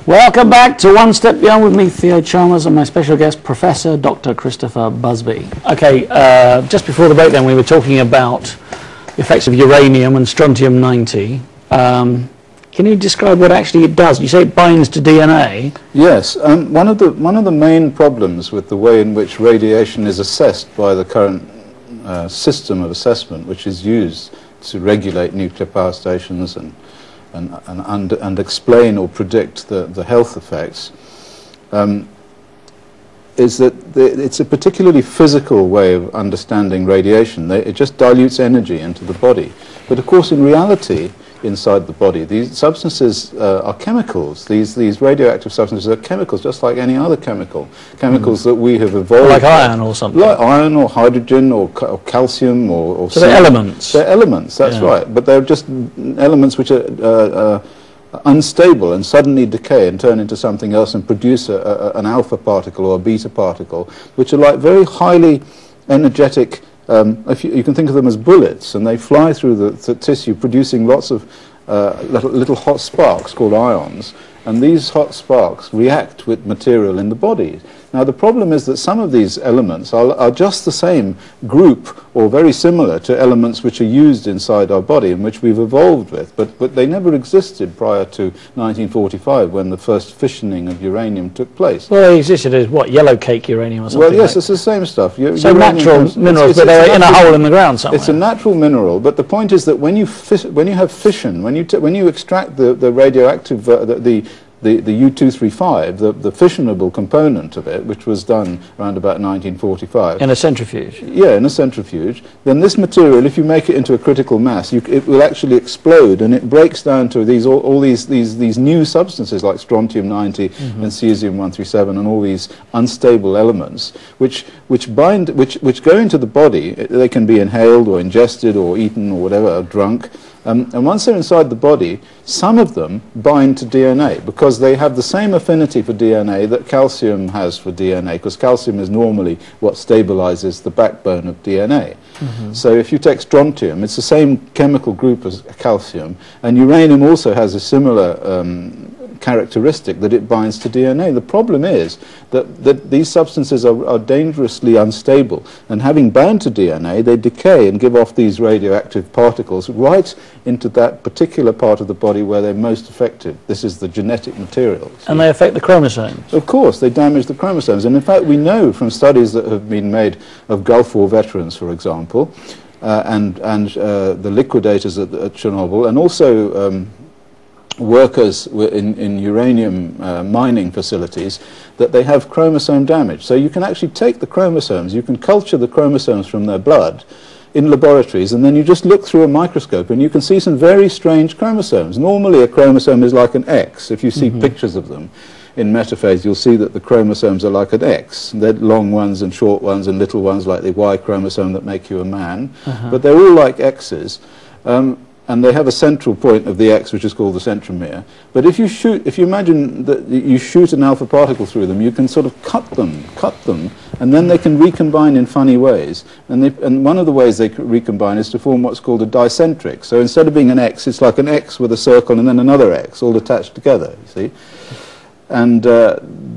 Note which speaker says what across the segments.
Speaker 1: Welcome back to One Step Beyond with me, Theo Chalmers, and my special guest, Professor Dr. Christopher Busby. Okay, just before the break then, we were talking about the effects of uranium and strontium-90. Can you describe what actually it does? You say it binds to DNA.
Speaker 2: Yes, one of the main problems with the way in which radiation is assessed by the current system of assessment, which is used to regulate nuclear power stations and explain or predict the health effects, is that it's a particularly physical way of understanding radiation. It just dilutes energy into the body. But of course, in reality, inside the body, these substances are chemicals. These radioactive substances are chemicals, just like any other chemicals that we have evolved.
Speaker 1: Like iron or something.
Speaker 2: Like iron or hydrogen or calcium or
Speaker 1: so they're elements.
Speaker 2: They're elements, that's right. But they're just elements which are unstable and suddenly decay and turn into something else and produce an alpha particle or a beta particle, which are like very highly energetic. If you can think of them as bullets, and they fly through the tissue, producing lots of little hot sparks called ions, and these hot sparks react with material in the body. Now the problem is that some of these elements are just the same group or very similar to elements which are used inside our body and which we've evolved with, but they never existed prior to 1945 when the first fissioning of uranium took place.
Speaker 1: Well, they existed as what, yellow cake uranium or something?
Speaker 2: Well, yes, it's the same stuff.
Speaker 1: So natural minerals, but they're in a hole in the ground somewhere.
Speaker 2: It's a natural mineral, but the point is that when you have fission, when you extract the radioactive the U-235, the fissionable component of it, which was done around about 1945.
Speaker 1: In a centrifuge?
Speaker 2: Yeah, in a centrifuge. Then this material, if you make it into a critical mass, it will actually explode, and it breaks down to all these new substances like strontium-90 and cesium-137 and all these unstable elements, which go into the body. They can be inhaled or ingested or eaten or whatever, or drunk. And once they're inside the body, some of them bind to DNA because they have the same affinity for DNA that calcium has for DNA, because calcium is normally what stabilizes the backbone of DNA. So if you take strontium, it's the same chemical group as calcium, and uranium also has a similar characteristic that it binds to DNA. The problem is that these substances are dangerously unstable, and having bound to DNA, they decay and give off these radioactive particles right into that particular part of the body where they're most effective. This is the genetic material.
Speaker 1: And they affect the chromosomes?
Speaker 2: Of course, they damage the chromosomes. And in fact, we know from studies that have been made of Gulf War veterans, for example, and the liquidators at Chernobyl, and also workers in uranium mining facilities, that they have chromosome damage. So you can actually take the chromosomes, you can culture the chromosomes from their blood in laboratories, and then you just look through a microscope and you can see some very strange chromosomes. Normally a chromosome is like an X. If you see pictures of them in metaphase, you'll see that the chromosomes are like an X. They're long ones and short ones and little ones like the Y chromosome that make you a man. But they're all like X's. And they have a central point of the X, which is called the centromere. But if you imagine that you shoot an alpha particle through them, you can sort of cut them, and then they can recombine in funny ways. And one of the ways they recombine is to form what's called a dicentric. So instead of being an X, it's like an X with a circle and then another X, all attached together, you see. And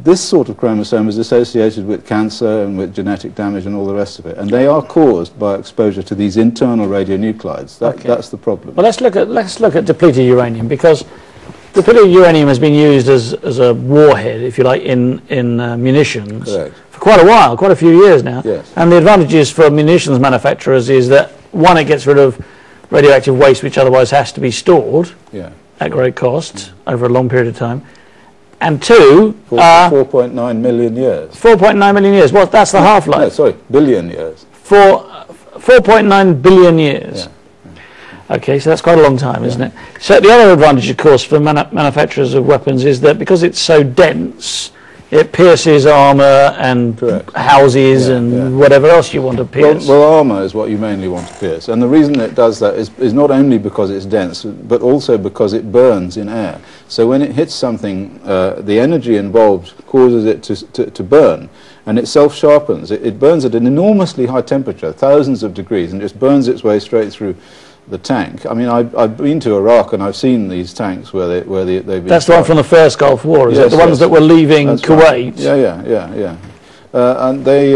Speaker 2: this sort of chromosome is associated with cancer and with genetic damage and all the rest of it. And they are caused by exposure to these internal radionuclides. That's the problem.
Speaker 1: Well, let's look at depleted uranium, because depleted uranium has been used as a warhead, if you like, in munitions.
Speaker 2: Correct.
Speaker 1: For quite a while, quite a few years now.
Speaker 2: Yes.
Speaker 1: And the advantages for munitions manufacturers is that, one, it gets rid of radioactive waste which otherwise has to be stored at great cost over a long period of time. And two,
Speaker 2: 4.9 million years.
Speaker 1: 4.9 million years. What? That's the half-life.
Speaker 2: No, sorry, billion years.
Speaker 1: 4.9 billion years. Yeah. Okay, so that's quite a long time, isn't it? So the other advantage, of course, for manufacturers of weapons is that because it's so dense, it pierces armour and houses and whatever else you want to pierce.
Speaker 2: Well, armour is what you mainly want to pierce. And the reason it does that is not only because it's dense, but also because it burns in air. So when it hits something, the energy involved causes it to burn. And it self-sharpens. It burns at an enormously high temperature, thousands of degrees, and just burns its way straight through the tank. I mean, I've been to Iraq and I've seen these tanks where they've been.
Speaker 1: That's the one from the first Gulf War, is it? The ones that were leaving Kuwait?
Speaker 2: Right. Yeah. And they,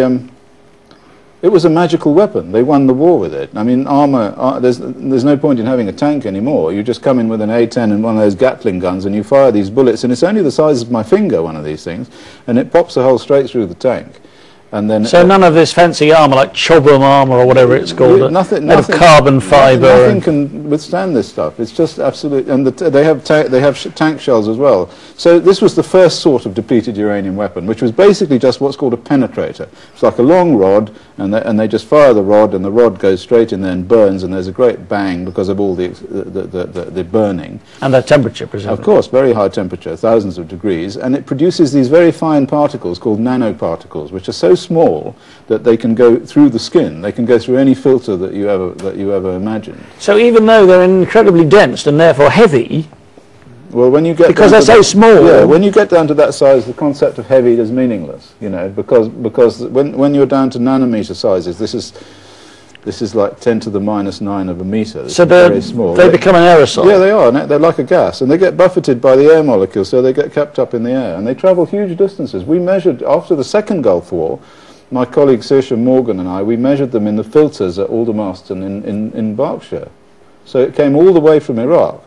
Speaker 2: it was a magical weapon. They won the war with it. I mean, armor. There's no point in having a tank anymore. You just come in with an A-10 and one of those Gatling guns, and you fire these bullets, and it's only the size of my finger, one of these things, and it pops a hole straight through the tank. And then
Speaker 1: so none of this fancy armour like Chobram armour or whatever it's called,
Speaker 2: nothing
Speaker 1: made of carbon fibre.
Speaker 2: Nothing can withstand this stuff. It's just absolute. And they have tank shells as well. So this was the first sort of depleted uranium weapon, which was basically just what's called a penetrator. It's like a long rod, and they just fire the rod, and the rod goes straight in there and burns, and there's a great bang because of all the burning.
Speaker 1: And the temperature, presumably.
Speaker 2: Of course, very high temperature, thousands of degrees, and it produces these very fine particles called nanoparticles, which are so small that they can go through the skin. They can go through any filter that you ever imagined.
Speaker 1: So even though they're incredibly dense and therefore heavy,
Speaker 2: well, when you get
Speaker 1: because they're so small,
Speaker 2: yeah, when you get down to that size, the concept of heavy is meaningless. You know, because when you're down to nanometer sizes, this is like 10 to the -9 of a meter.
Speaker 1: So
Speaker 2: very small.
Speaker 1: They become an aerosol.
Speaker 2: Yeah, they are. They're like a gas, and they get buffeted by the air molecules, so they get kept up in the air, and they travel huge distances. We measured, after the second Gulf War, my colleague Saoirse Morgan and I, we measured them in the filters at Aldermaston in Berkshire. So it came all the way from Iraq,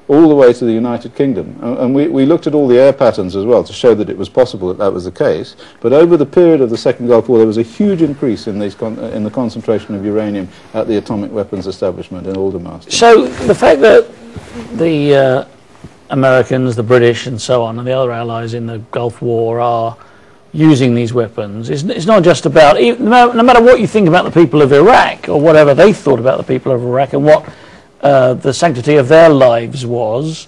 Speaker 2: all the way to the United Kingdom. And we looked at all the air patterns as well to show that it was possible that was the case. But over the period of the Second Gulf War, there was a huge increase in the concentration of uranium at the atomic weapons establishment in Aldermaston.
Speaker 1: So the fact that the Americans, the British and so on, and the other allies in the Gulf War are using these weapons, it's not just about, no matter what you think about the people of Iraq or whatever they thought about the people of Iraq and what the sanctity of their lives was,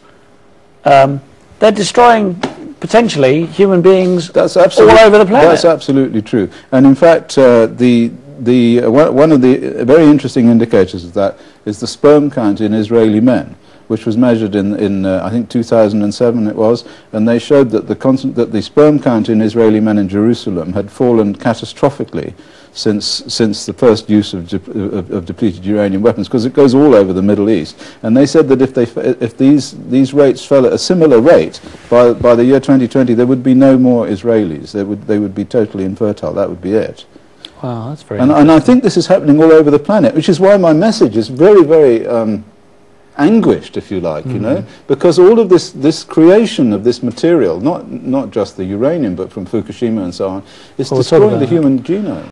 Speaker 1: they're destroying potentially human beings all over the planet.
Speaker 2: That's absolutely true. And in fact, one of the very interesting indicators of that is the sperm count in Israeli men, which was measured in I think 2007 it was, and they showed that the sperm count in Israeli men in Jerusalem had fallen catastrophically since the first use of depleted uranium weapons, because it goes all over the Middle East. And they said that if these rates fell at a similar rate by the year 2020, there would be no more Israelis. They would be totally infertile. That would be it.
Speaker 1: Wow, that's very.
Speaker 2: And I think this is happening all over the planet, which is why my message is very, very anguished, if you like, you know, because all of this creation of this material, not just the uranium, but from Fukushima and so on, is destroying the human genome.